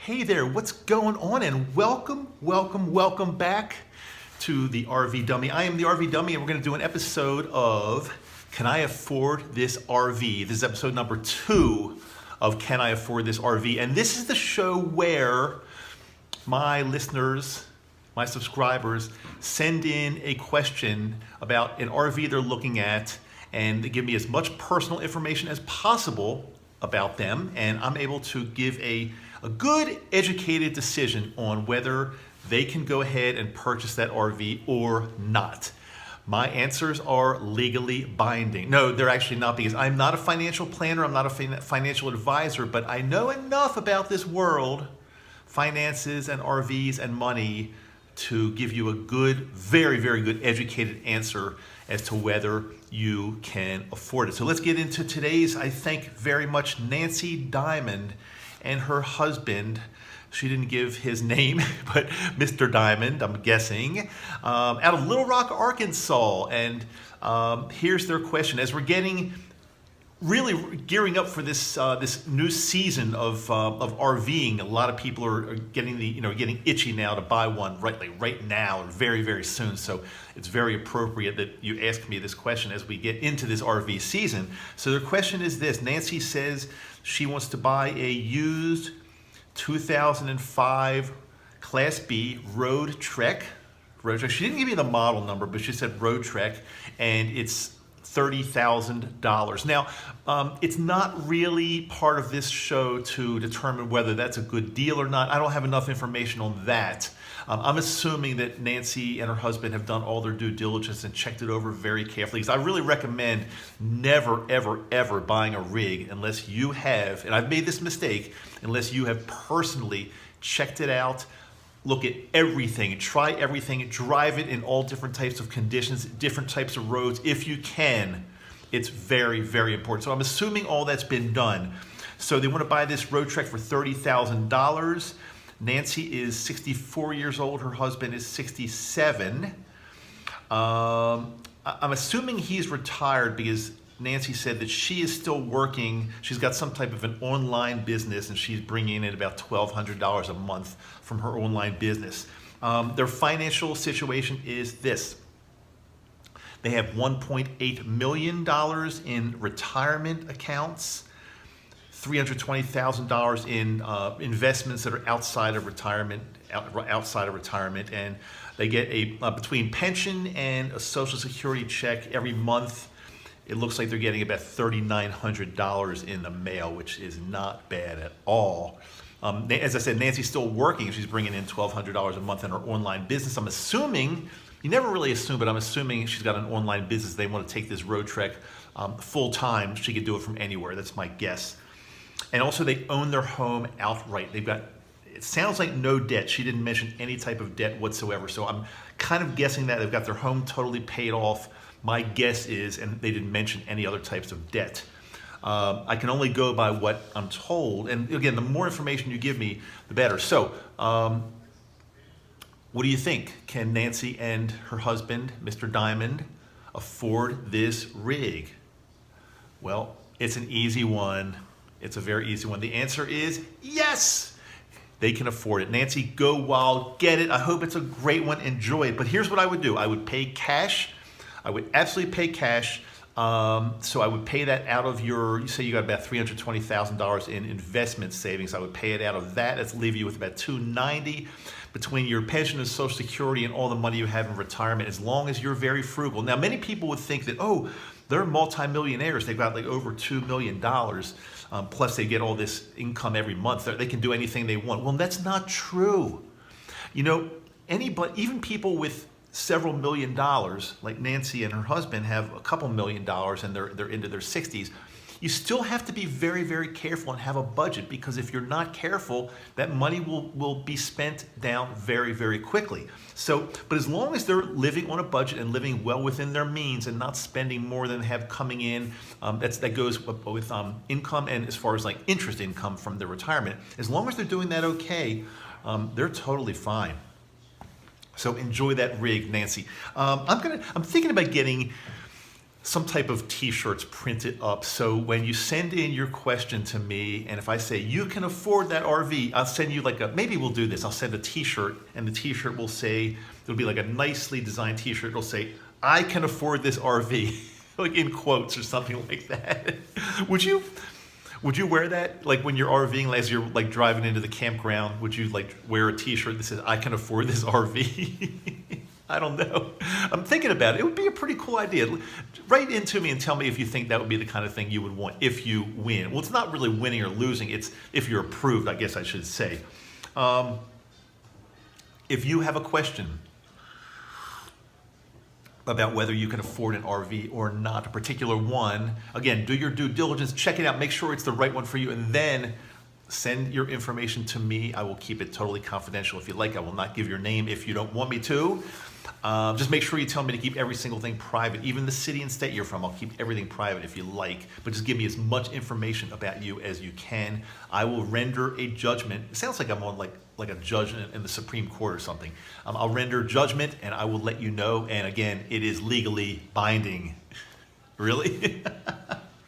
Hey there, what's going on? And welcome back to the RV Dummy. I am the RV Dummy, and we're going to do an episode of Can I Afford This RV? This is episode number 2 of Can I Afford This RV? And this is the show where my listeners, my subscribers, send in a question about an RV they're looking at, and they give me as much personal information as possible about them, and I'm able to give a good educated decision on whether they can go ahead and purchase that RV or not. My answers are legally binding. No, they're actually not, because I'm not a financial planner, I'm not a financial advisor, but I know enough about this world, finances and RVs and money, to give you a good, very good educated answer as to whether you can afford it. So let's get into today's, I thank very much Nancy Diamond and her husband. She didn't give his name, but Mr. Diamond, I'm guessing, out of Little Rock, Arkansas. And here's their question. As we're getting really gearing up for this this new season of RVing, a lot of people are getting getting itchy now to buy one right now, and very soon. So it's very appropriate that you ask me this question as we get into this RV season. So their question is this: Nancy says she wants to buy a used 2005 Class B Roadtrek. She didn't give me the model number, but she said Roadtrek, and it's $30,000. Now, it's not really part of this show to determine whether that's a good deal or not. I don't have enough information on that. I'm assuming that Nancy and her husband have done all their due diligence and checked it over very carefully, because I really recommend never, ever buying a rig unless you have, and I've made this mistake, unless you have personally checked it out, look at everything, try everything, drive it in all different types of conditions, different types of roads, if you can. It's very important. So I'm assuming all that's been done. So they want to buy this Roadtrek for $30,000. Nancy is 64 years old. Her husband is 67. I'm assuming he's retired, because Nancy said that she is still working. She's got some type of an online business, and she's bringing in about $1,200 a month from her online business. Their financial situation is this: they have $1.8 million in retirement accounts, $320,000 in investments that are outside of retirement, and they get a between pension and a Social Security check every month. It looks like they're getting about $3,900 in the mail, which is not bad at all. As I said, Nancy's still working. She's bringing in $1,200 a month in her online business. I'm assuming, you never really assume, but I'm assuming she's got an online business. They want to take this Roadtrek full time. She could do it from anywhere. That's my guess. And also, they own their home outright. They've got, it sounds like, no debt. She didn't mention any type of debt whatsoever. So I'm kind of guessing that they've got their home totally paid off. My guess is, and they didn't mention any other types of debt. I can only go by what I'm told. And again, the more information you give me, the better. So what do you think? Can Nancy and her husband, Mr. Diamond, afford this rig? Well, it's an easy one. It's a very easy one. The answer is yes. They can afford it. Nancy, go wild, get it. I hope it's a great one. Enjoy it. But here's what I would do. I would pay cash. I would absolutely pay cash. So I would pay that out of your, you say you got about $320,000 in investment savings. I would pay it out of that. That's leave you with about $290 between your pension and Social Security and all the money you have in retirement, as long as you're very frugal. Now, many people would think that, oh, they're multimillionaires. They've got like over $2 million. Plus they get all this income every month. They can do anything they want. Well, that's not true. You know, anybody, even people with several $1 million, like Nancy and her husband, have a couple $1 million and they're into their 60s. You still have to be very careful and have a budget, because if you're not careful, that money will be spent down very quickly. So, but as long as they're living on a budget and living well within their means and not spending more than they have coming in, that goes with income, and as far as like interest income from their retirement, as long as they're doing that okay, they're totally fine. So enjoy that rig, Nancy. I'm thinking about getting some type of t-shirts printed up. So when you send in your question to me, and if I say you can afford that RV, I'll send you like maybe we'll do this. I'll send a t-shirt, and the t-shirt will say, it'll be like a nicely designed t-shirt. It'll say, I can afford this RV, like in quotes or something like that. Would you wear that? Like when you're RVing, as you're like driving into the campground, would you like wear a t-shirt that says, I can afford this RV? I don't know. I'm thinking about it. It would be a pretty cool idea. Write into me and tell me if you think that would be the kind of thing you would want if you win. Well, it's not really winning or losing. It's if you're approved, I guess I should say. If you have a question about whether you can afford an RV or not, a particular one, again, do your due diligence, check it out, make sure it's the right one for you, and then send your information to me. I will keep it totally confidential if you like. I will not give your name if you don't want me to. Just make sure you tell me to keep every single thing private, even the city and state you're from. I'll keep everything private if you like, but just give me as much information about you as you can. I will render a judgment. It sounds like I'm on like a judge in the Supreme Court or something. I'll render judgment and I will let you know. And again, it is legally binding. Really?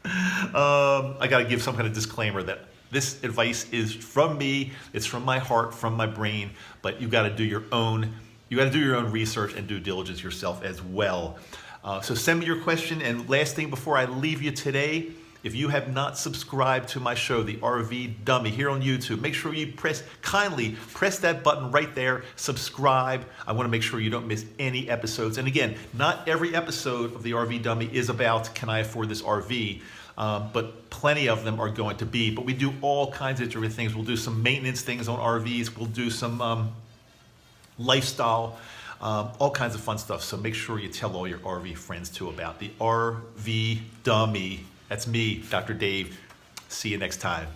I got to give some kind of disclaimer that this advice is from me. It's from my heart, from my brain, but you got to do your own. You got to do your own research and due diligence yourself as well. So send me your question. And last thing before I leave you today, if you have not subscribed to my show, The RV Dummy, here on YouTube, make sure you kindly press that button right there, subscribe. I want to make sure you don't miss any episodes. And again, not every episode of The RV Dummy is about, can I afford this RV? But plenty of them are going to be. But we do all kinds of different things. We'll do some maintenance things on RVs. We'll do some lifestyle, all kinds of fun stuff. So make sure you tell all your RV friends too about the RV Dummy. That's me, Dr. Dave. See you next time.